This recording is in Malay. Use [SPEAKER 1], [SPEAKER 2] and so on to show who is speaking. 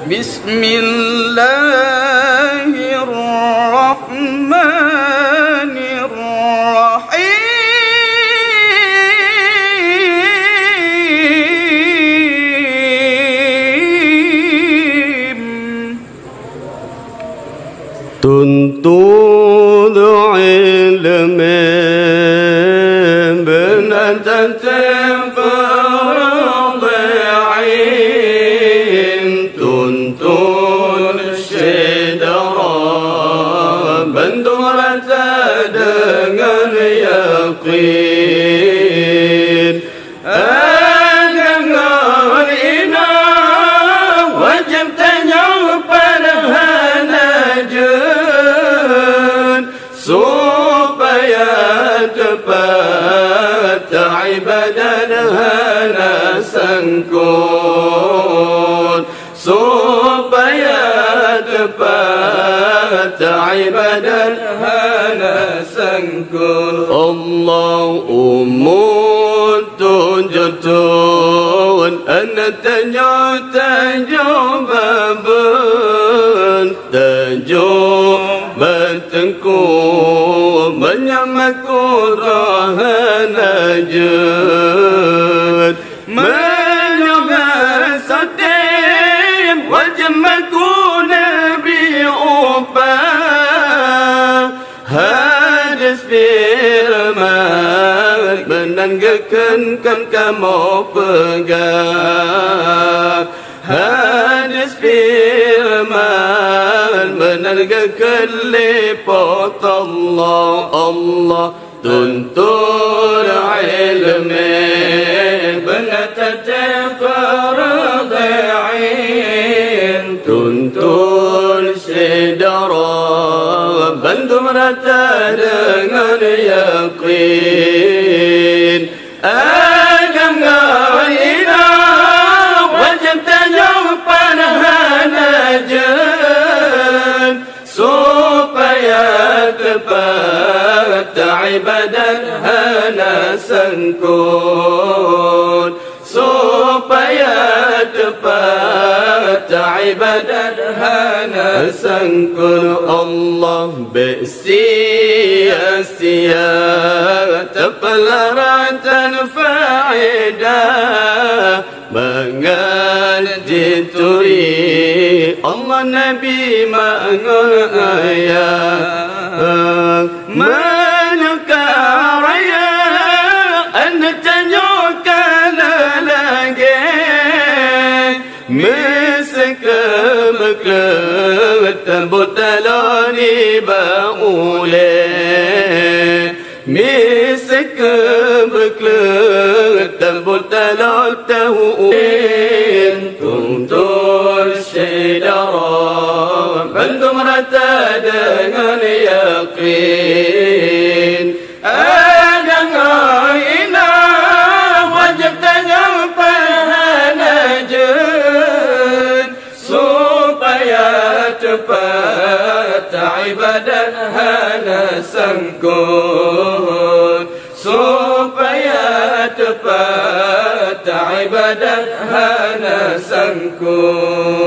[SPEAKER 1] Bismillahirrahmanirrahim. Tuntut ilmi binatantin faradi'in, tuntut syedara bandurata dengan yakin. Dengan ina wajib tanya pada hanajun supaya tepat ibadah hana sangkut, supaya tepat ibadah hana sangkut. Allahumma tunjutun ana tajababun tajubantku menyamaku rahanajun menyamaku satim wajamaku nabi upah hadis firman menanggakan kamu pegang. Hadis firman menanggakan lipat Allah tuntut ilmi binatantin faradi'in, tuntut syedara bantu merata dengan yakin. Agama ina wajib tanya pada hanajun supaya tepat ibadah hana sangkut, supaya tepat ibadah hana sangkut. Allah bersia-sia terpelaratan faedah mengaji turi Allah Nabi mengayat menukar raya anda tanyakan lagi مسكم بطلاني بقولي مسكم بطلان تهوين tuntut syedara bantu merata dengan yakin. Dengan ina wajib tanya pahanajun supaya tepat ibadah hana sangkut, supaya tepat ibadah hana sangkut.